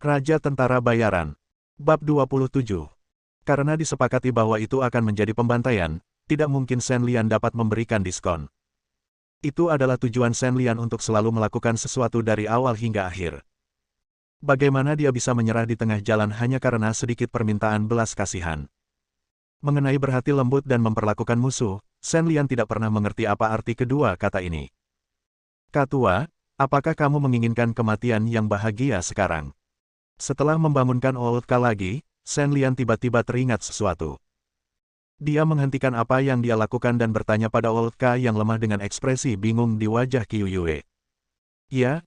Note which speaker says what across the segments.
Speaker 1: Raja Tentara Bayaran. Bab 27. Karena disepakati bahwa itu akan menjadi pembantaian, tidak mungkin Shen Lian dapat memberikan diskon. Itu adalah tujuan Shen Lian untuk selalu melakukan sesuatu dari awal hingga akhir. Bagaimana dia bisa menyerah di tengah jalan hanya karena sedikit permintaan belas kasihan? Mengenai berhati lembut dan memperlakukan musuh, Shen Lian tidak pernah mengerti apa arti kedua kata ini. Katua, apakah kamu menginginkan kematian yang bahagia sekarang? Setelah membangunkan Old Ka lagi, Shen Lian tiba-tiba teringat sesuatu. Dia menghentikan apa yang dia lakukan dan bertanya pada Old Ka yang lemah dengan ekspresi bingung di wajah Qiu Yue. Ya,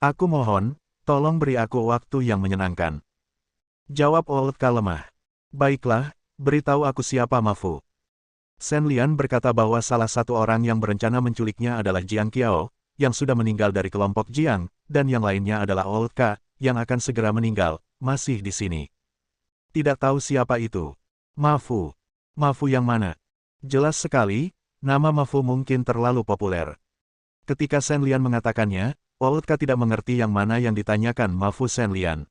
Speaker 1: aku mohon, tolong beri aku waktu yang menyenangkan. Jawab Old Ka lemah. Baiklah, beritahu aku siapa Ma Fu. Shen Lian berkata bahwa salah satu orang yang berencana menculiknya adalah Jiang Qiao, yang sudah meninggal dari kelompok Jiang, dan yang lainnya adalah Old Ka, yang akan segera meninggal, masih di sini. Tidak tahu siapa itu. Ma Fu. Ma Fu yang mana? Jelas sekali, nama Ma Fu mungkin terlalu populer. Ketika Shen Lian mengatakannya, Old Ka tidak mengerti yang mana yang ditanyakan Ma Fu Shen Lian.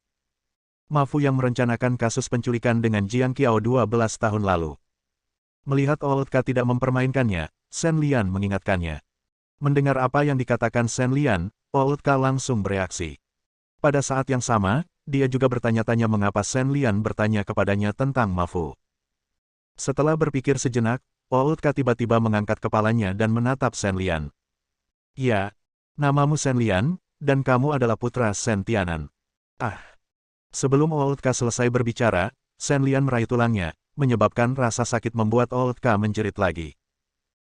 Speaker 1: Ma Fu yang merencanakan kasus penculikan dengan Jiang Qiao 12 tahun lalu. Melihat Old Ka tidak mempermainkannya, Shen Lian mengingatkannya. Mendengar apa yang dikatakan Shen Lian, Old Ka langsung bereaksi. Pada saat yang sama, dia juga bertanya-tanya mengapa Shen Lian bertanya kepadanya tentang Ma Fu. Setelah berpikir sejenak, Old Ka tiba-tiba mengangkat kepalanya dan menatap Shen Lian. Ya, namamu Shen Lian, dan kamu adalah putra Shen Tianan. Ah. Sebelum Old Ka selesai berbicara, Shen Lian meraih tulangnya, menyebabkan rasa sakit membuat Old Ka menjerit lagi.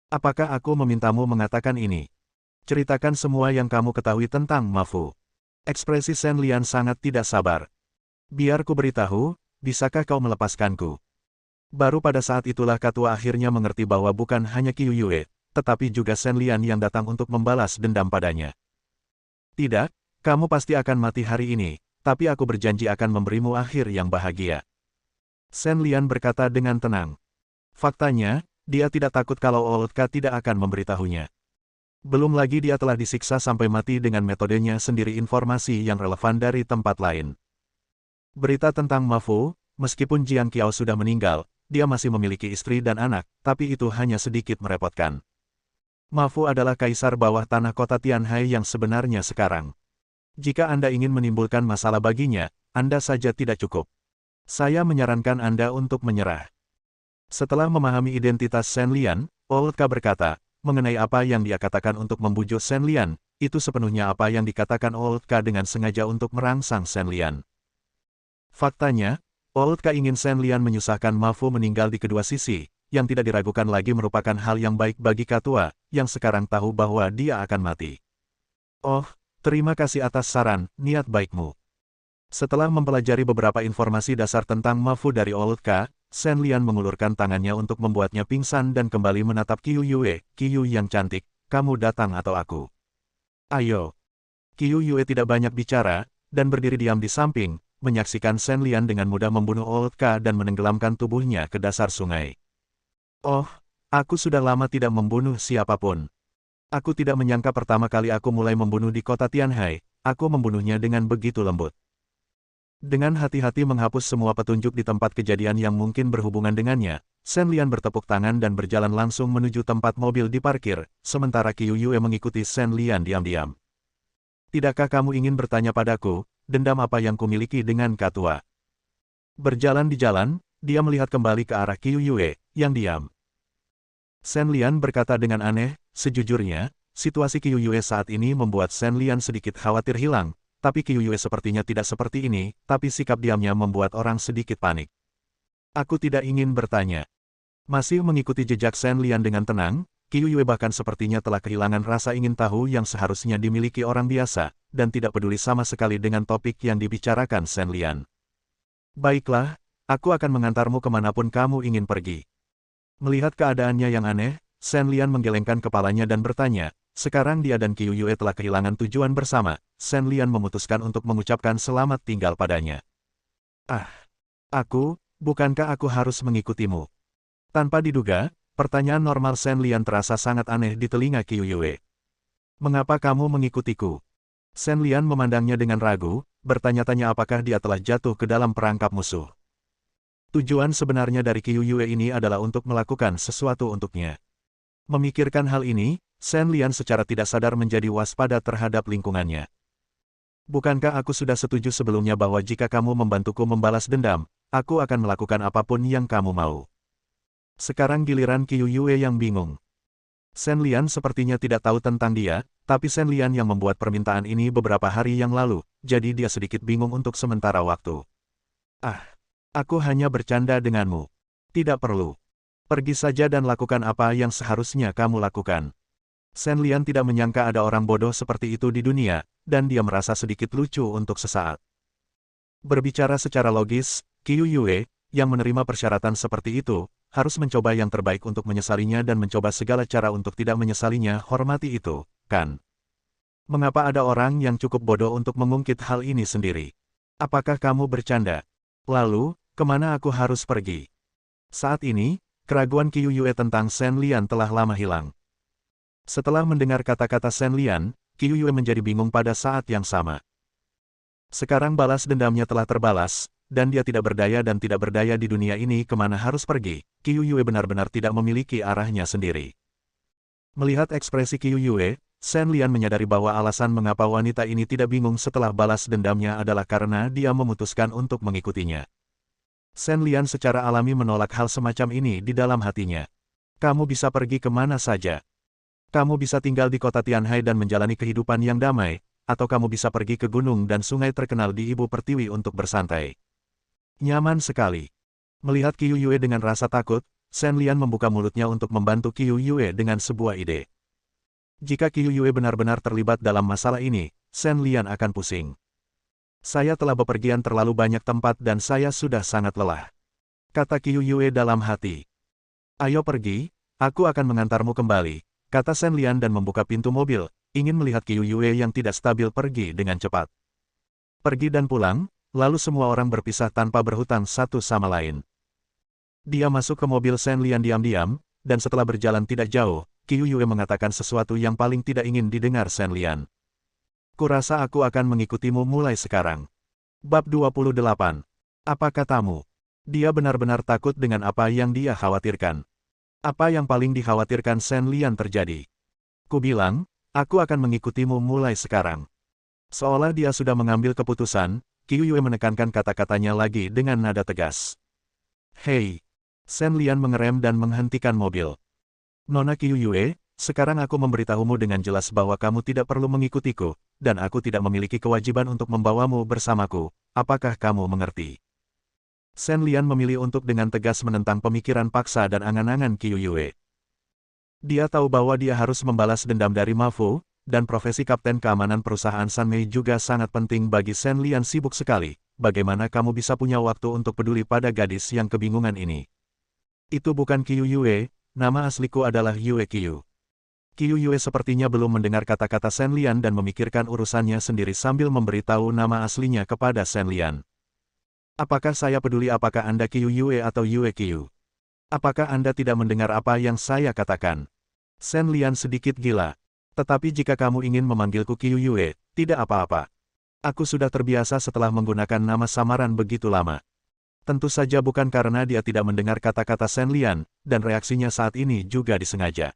Speaker 1: Apakah aku memintamu mengatakan ini? Ceritakan semua yang kamu ketahui tentang Ma Fu. Ekspresi Shen Lian sangat tidak sabar. Biar ku beritahu, bisakah kau melepaskanku? Baru pada saat itulah Katua akhirnya mengerti bahwa bukan hanya Qiu Yue, tetapi juga Shen Lian yang datang untuk membalas dendam padanya. Tidak, kamu pasti akan mati hari ini, tapi aku berjanji akan memberimu akhir yang bahagia. Shen Lian berkata dengan tenang. Faktanya, dia tidak takut kalau Old Ka tidak akan memberitahunya. Belum lagi dia telah disiksa sampai mati dengan metodenya sendiri informasi yang relevan dari tempat lain. Berita tentang Ma Fu, meskipun Jiang Qiao sudah meninggal, dia masih memiliki istri dan anak, tapi itu hanya sedikit merepotkan. Ma Fu adalah kaisar bawah tanah kota Tianhai yang sebenarnya sekarang. Jika Anda ingin menimbulkan masalah baginya, Anda saja tidak cukup. Saya menyarankan Anda untuk menyerah. Setelah memahami identitas Shen Lian, Old Ka berkata, mengenai apa yang dia katakan untuk membujuk Shen Lian, itu sepenuhnya apa yang dikatakan Old Ka dengan sengaja untuk merangsang Shen Lian. Faktanya, Old Ka ingin Shen Lian menyusahkan Ma Fu meninggal di kedua sisi, yang tidak diragukan lagi merupakan hal yang baik bagi Katua, yang sekarang tahu bahwa dia akan mati. Oh, terima kasih atas saran, niat baikmu. Setelah mempelajari beberapa informasi dasar tentang Ma Fu dari Old Ka, Shen Lian mengulurkan tangannya untuk membuatnya pingsan dan kembali menatap Qiu Yue. Qiu yang cantik, kamu datang atau aku? Ayo. Qiu Yue tidak banyak bicara, dan berdiri diam di samping, menyaksikan Shen Lian dengan mudah membunuh Old Ka dan menenggelamkan tubuhnya ke dasar sungai. Oh, aku sudah lama tidak membunuh siapapun. Aku tidak menyangka pertama kali aku mulai membunuh di kota Tianhai, aku membunuhnya dengan begitu lembut. Dengan hati-hati menghapus semua petunjuk di tempat kejadian yang mungkin berhubungan dengannya, Shen Lian bertepuk tangan dan berjalan langsung menuju tempat mobil diparkir, sementara Qiu Yue mengikuti Shen Lian diam-diam. Tidakkah kamu ingin bertanya padaku, dendam apa yang kumiliki dengan Katua? Berjalan di jalan, dia melihat kembali ke arah Qiu Yue, yang diam. Shen Lian berkata dengan aneh, sejujurnya, situasi Qiu Yue saat ini membuat Shen Lian sedikit khawatir hilang. Tapi Qiu Yue sepertinya tidak seperti ini, tapi sikap diamnya membuat orang sedikit panik. Aku tidak ingin bertanya. Masih mengikuti jejak Shen Lian dengan tenang, Qiu Yue bahkan sepertinya telah kehilangan rasa ingin tahu yang seharusnya dimiliki orang biasa, dan tidak peduli sama sekali dengan topik yang dibicarakan Shen Lian. Baiklah, aku akan mengantarmu kemanapun kamu ingin pergi. Melihat keadaannya yang aneh, Shen Lian menggelengkan kepalanya dan bertanya, sekarang dia dan Qiu Yue telah kehilangan tujuan bersama, Shen Lian memutuskan untuk mengucapkan selamat tinggal padanya. Ah, bukankah aku harus mengikutimu? Tanpa diduga, pertanyaan normal Shen Lian terasa sangat aneh di telinga Qiu Yue. Mengapa kamu mengikutiku? Shen Lian memandangnya dengan ragu, bertanya-tanya apakah dia telah jatuh ke dalam perangkap musuh. Tujuan sebenarnya dari Qiu Yue ini adalah untuk melakukan sesuatu untuknya. Memikirkan hal ini, Shen Lian secara tidak sadar menjadi waspada terhadap lingkungannya. Bukankah aku sudah setuju sebelumnya bahwa jika kamu membantuku membalas dendam, aku akan melakukan apapun yang kamu mau. Sekarang giliran Qiu Yue yang bingung. Shen Lian sepertinya tidak tahu tentang dia, tapi Shen Lian yang membuat permintaan ini beberapa hari yang lalu, jadi dia sedikit bingung untuk sementara waktu. Aku hanya bercanda denganmu. Tidak perlu. Pergi saja dan lakukan apa yang seharusnya kamu lakukan. Shen Lian tidak menyangka ada orang bodoh seperti itu di dunia, dan dia merasa sedikit lucu untuk sesaat. Berbicara secara logis, Qiu Yue, yang menerima persyaratan seperti itu, harus mencoba yang terbaik untuk menyesalinya dan mencoba segala cara untuk tidak menyesalinya. Hormati itu, kan? Mengapa ada orang yang cukup bodoh untuk mengungkit hal ini sendiri? Apakah kamu bercanda? Lalu, kemana aku harus pergi? Saat ini, keraguan Qiu Yue tentang Shen Lian telah lama hilang. Setelah mendengar kata-kata Shen Lian, Qiu Yue menjadi bingung pada saat yang sama. Sekarang balas dendamnya telah terbalas, dan dia tidak berdaya dan tidak berdaya di dunia ini. Kemana harus pergi? Qiu Yue benar-benar tidak memiliki arahnya sendiri. Melihat ekspresi Qiu Yue, Shen Lian menyadari bahwa alasan mengapa wanita ini tidak bingung setelah balas dendamnya adalah karena dia memutuskan untuk mengikutinya. Shen Lian secara alami menolak hal semacam ini di dalam hatinya. Kamu bisa pergi kemana saja. Kamu bisa tinggal di kota Tianhai dan menjalani kehidupan yang damai, atau kamu bisa pergi ke gunung dan sungai terkenal di Ibu Pertiwi untuk bersantai. Nyaman sekali. Melihat Qiu Yue dengan rasa takut, Shen Lian membuka mulutnya untuk membantu Qiu Yue dengan sebuah ide. Jika Qiu Yue benar-benar terlibat dalam masalah ini, Shen Lian akan pusing. Saya telah bepergian terlalu banyak tempat dan saya sudah sangat lelah. Kata Qiu Yue dalam hati. Ayo pergi, aku akan mengantarmu kembali, kata Shen Lian dan membuka pintu mobil, ingin melihat Qiu Yue yang tidak stabil pergi dengan cepat. Pergi dan pulang, lalu semua orang berpisah tanpa berhutang satu sama lain. Dia masuk ke mobil Shen Lian diam-diam, dan setelah berjalan tidak jauh, Qiu Yue mengatakan sesuatu yang paling tidak ingin didengar Shen Lian. Kurasa aku akan mengikutimu mulai sekarang. Bab 28. Apa katamu? Dia benar-benar takut dengan apa yang dia khawatirkan. Apa yang paling dikhawatirkan Shen Lian terjadi? Ku bilang, aku akan mengikutimu mulai sekarang. Seolah dia sudah mengambil keputusan, Qiu Yue menekankan kata-katanya lagi dengan nada tegas. Hei! Shen Lian mengerem dan menghentikan mobil. Nona Qiu Yue, sekarang aku memberitahumu dengan jelas bahwa kamu tidak perlu mengikutiku, dan aku tidak memiliki kewajiban untuk membawamu bersamaku. Apakah kamu mengerti? Shen Lian memilih untuk dengan tegas menentang pemikiran paksa dan angan-angan Qiu Yue. Dia tahu bahwa dia harus membalas dendam dari Ma Fu, dan profesi kapten keamanan perusahaan Sanmei juga sangat penting bagi Shen Lian. Sibuk sekali, bagaimana kamu bisa punya waktu untuk peduli pada gadis yang kebingungan ini? Itu bukan Qiu Yue, nama asliku adalah Yue Qiu. Qiu Yue sepertinya belum mendengar kata-kata Shen Lian dan memikirkan urusannya sendiri sambil memberitahu nama aslinya kepada Shen Lian. Apakah saya peduli apakah Anda Qiu Yue atau Yue Qiu? Apakah Anda tidak mendengar apa yang saya katakan? Shen Lian sedikit gila. Tetapi jika kamu ingin memanggilku Qiu Yue, tidak apa-apa. Aku sudah terbiasa setelah menggunakan nama samaran begitu lama. Tentu saja bukan karena dia tidak mendengar kata-kata Shen Lian, dan reaksinya saat ini juga disengaja.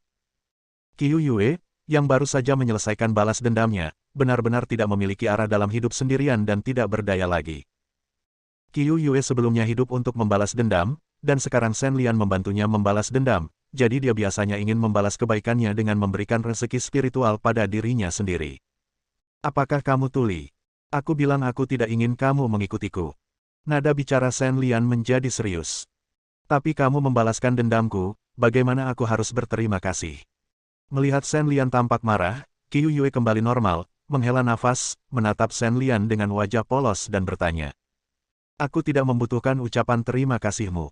Speaker 1: Qiu Yue, yang baru saja menyelesaikan balas dendamnya, benar-benar tidak memiliki arah dalam hidup sendirian dan tidak berdaya lagi. Qiu Yue sebelumnya hidup untuk membalas dendam, dan sekarang Shen Lian membantunya membalas dendam, jadi dia biasanya ingin membalas kebaikannya dengan memberikan rezeki spiritual pada dirinya sendiri. Apakah kamu tuli? Aku bilang aku tidak ingin kamu mengikutiku. Nada bicara Shen Lian menjadi serius. Tapi kamu membalaskan dendamku, bagaimana aku harus berterima kasih? Melihat Shen Lian tampak marah, Qiu Yue kembali normal, menghela nafas, menatap Shen Lian dengan wajah polos dan bertanya. Aku tidak membutuhkan ucapan terima kasihmu.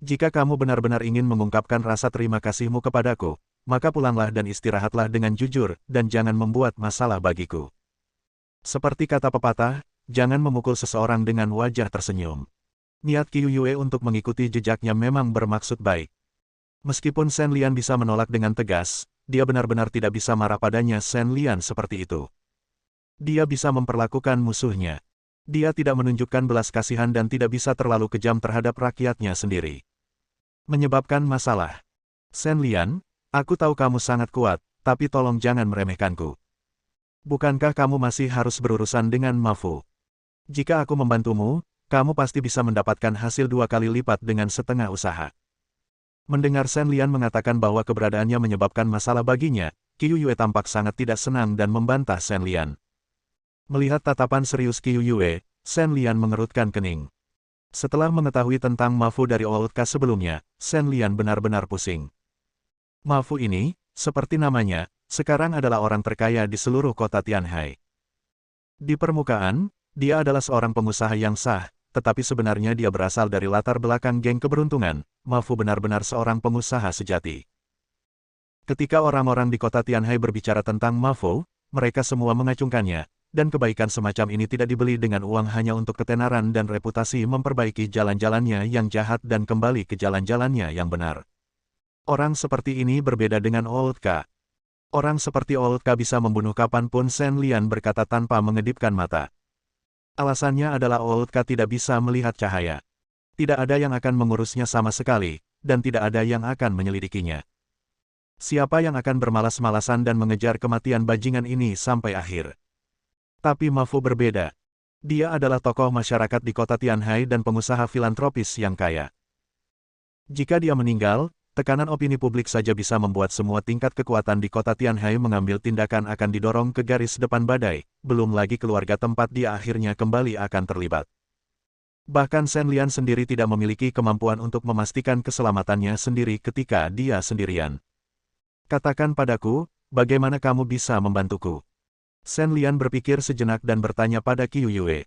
Speaker 1: Jika kamu benar-benar ingin mengungkapkan rasa terima kasihmu kepadaku, maka pulanglah dan istirahatlah dengan jujur, dan jangan membuat masalah bagiku. Seperti kata pepatah, jangan memukul seseorang dengan wajah tersenyum. Niat Qiu Yue untuk mengikuti jejaknya memang bermaksud baik. Meskipun Shen Lian bisa menolak dengan tegas, dia benar-benar tidak bisa marah padanya. Shen Lian seperti itu. Dia bisa memperlakukan musuhnya Dia tidak menunjukkan belas kasihan dan tidak bisa terlalu kejam terhadap rakyatnya sendiri. Menyebabkan masalah. Shen Lian, aku tahu kamu sangat kuat, tapi tolong jangan meremehkanku. Bukankah kamu masih harus berurusan dengan Ma Fu? Jika aku membantumu, kamu pasti bisa mendapatkan hasil 2 kali lipat dengan setengah usaha. Mendengar Shen Lian mengatakan bahwa keberadaannya menyebabkan masalah baginya, Qiu Yue tampak sangat tidak senang dan membantah Shen Lian. Melihat tatapan serius Qiu Yue, Shen Lian mengerutkan kening. Setelah mengetahui tentang Ma Fu dari Oudka sebelumnya, Shen Lian benar-benar pusing. Ma Fu ini, seperti namanya, sekarang adalah orang terkaya di seluruh kota Tianhai. Di permukaan, dia adalah seorang pengusaha yang sah, tetapi sebenarnya dia berasal dari latar belakang geng keberuntungan. Ma Fu benar-benar seorang pengusaha sejati. Ketika orang-orang di kota Tianhai berbicara tentang Ma Fu, mereka semua mengacungkannya, dan kebaikan semacam ini tidak dibeli dengan uang hanya untuk ketenaran dan reputasi memperbaiki jalan-jalannya yang jahat dan kembali ke jalan-jalannya yang benar. Orang seperti ini berbeda dengan Oudka. Orang seperti Oudka bisa membunuh kapanpun, Shen Lian berkata tanpa mengedipkan mata. Alasannya adalah Oudka tidak bisa melihat cahaya. Tidak ada yang akan mengurusnya sama sekali, dan tidak ada yang akan menyelidikinya. Siapa yang akan bermalas-malasan dan mengejar kematian bajingan ini sampai akhir? Tapi Ma Fu berbeda. Dia adalah tokoh masyarakat di kota Tianhai dan pengusaha filantropis yang kaya. Jika dia meninggal, tekanan opini publik saja bisa membuat semua tingkat kekuatan di kota Tianhai mengambil tindakan akan didorong ke garis depan badai, belum lagi keluarga tempat dia akhirnya kembali akan terlibat. Bahkan Shen Lian sendiri tidak memiliki kemampuan untuk memastikan keselamatannya sendiri ketika dia sendirian. Katakan padaku, bagaimana kamu bisa membantuku? Shen Lian berpikir sejenak dan bertanya pada Qiu Yue.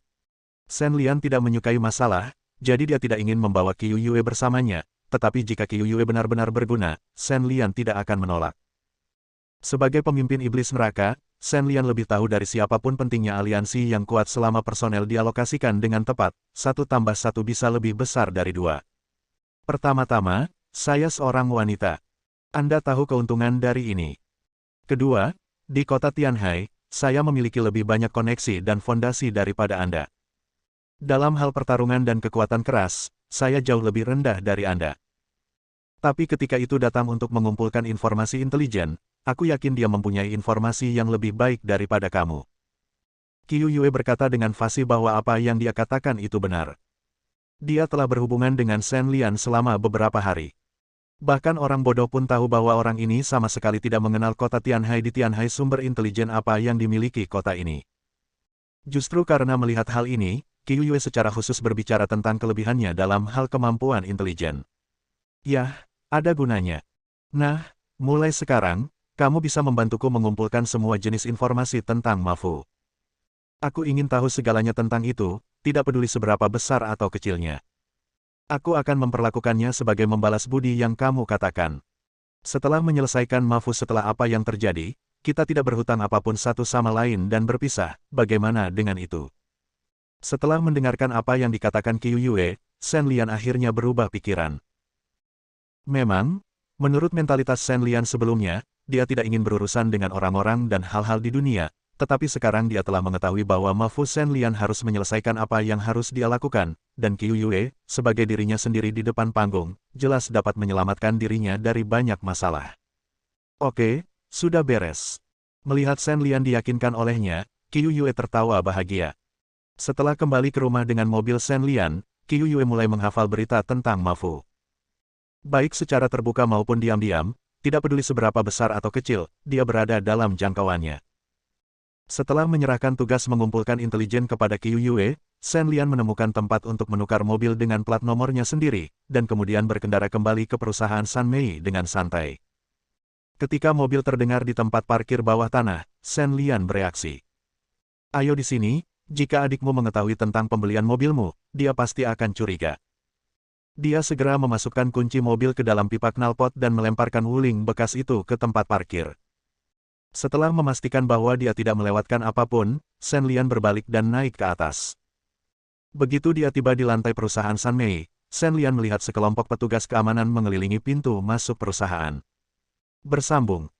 Speaker 1: Shen Lian tidak menyukai masalah, jadi dia tidak ingin membawa Qiu Yue bersamanya, tetapi jika Qiu Yue benar-benar berguna, Shen Lian tidak akan menolak. Sebagai pemimpin iblis neraka, Shen Lian lebih tahu dari siapapun pentingnya aliansi yang kuat selama personel dialokasikan dengan tepat, 1 tambah 1 bisa lebih besar dari 2. Pertama-tama, saya seorang wanita. Anda tahu keuntungan dari ini. Kedua, di kota Tianhai, saya memiliki lebih banyak koneksi dan fondasi daripada Anda. Dalam hal pertarungan dan kekuatan keras, saya jauh lebih rendah dari Anda. Tapi ketika itu datang untuk mengumpulkan informasi intelijen, aku yakin dia mempunyai informasi yang lebih baik daripada kamu. Qiu Yue berkata dengan fasih bahwa apa yang dia katakan itu benar. Dia telah berhubungan dengan Shen Lian selama beberapa hari. Bahkan orang bodoh pun tahu bahwa orang ini sama sekali tidak mengenal kota Tianhai. Di Tianhai sumber intelijen apa yang dimiliki kota ini. Justru karena melihat hal ini, Qiu Yue secara khusus berbicara tentang kelebihannya dalam hal kemampuan intelijen. Yah, ada gunanya. Nah, mulai sekarang, kamu bisa membantuku mengumpulkan semua jenis informasi tentang Ma Fu. Aku ingin tahu segalanya tentang itu, tidak peduli seberapa besar atau kecilnya. Aku akan memperlakukannya sebagai membalas budi yang kamu katakan. Setelah menyelesaikan Ma Fu setelah apa yang terjadi, kita tidak berhutang apapun satu sama lain dan berpisah, bagaimana dengan itu? Setelah mendengarkan apa yang dikatakan Qiu Yue, Shen Lian akhirnya berubah pikiran. Memang, menurut mentalitas Shen Lian sebelumnya, dia tidak ingin berurusan dengan orang-orang dan hal-hal di dunia, tetapi sekarang dia telah mengetahui bahwa Ma Fu Shen Lian harus menyelesaikan apa yang harus dia lakukan, dan Qiu Yue, sebagai dirinya sendiri di depan panggung, jelas dapat menyelamatkan dirinya dari banyak masalah. Oke, sudah beres. Melihat Shen Lian diyakinkan olehnya, Qiu Yue tertawa bahagia. Setelah kembali ke rumah dengan mobil Shen Lian, Qiu Yue mulai menghafal berita tentang Ma Fu. Baik secara terbuka maupun diam-diam, tidak peduli seberapa besar atau kecil, dia berada dalam jangkauannya. Setelah menyerahkan tugas mengumpulkan intelijen kepada Qiu Yue, Shen Lian menemukan tempat untuk menukar mobil dengan plat nomornya sendiri, dan kemudian berkendara kembali ke perusahaan San Mei dengan santai. Ketika mobil terdengar di tempat parkir bawah tanah, Shen Lian bereaksi. Ayo di sini, jika adikmu mengetahui tentang pembelian mobilmu, dia pasti akan curiga. Dia segera memasukkan kunci mobil ke dalam pipa knalpot dan melemparkan wuling bekas itu ke tempat parkir. Setelah memastikan bahwa dia tidak melewatkan apapun, Shen Lian berbalik dan naik ke atas. Begitu dia tiba di lantai perusahaan San Mei, Shen Lian melihat sekelompok petugas keamanan mengelilingi pintu masuk perusahaan. Bersambung.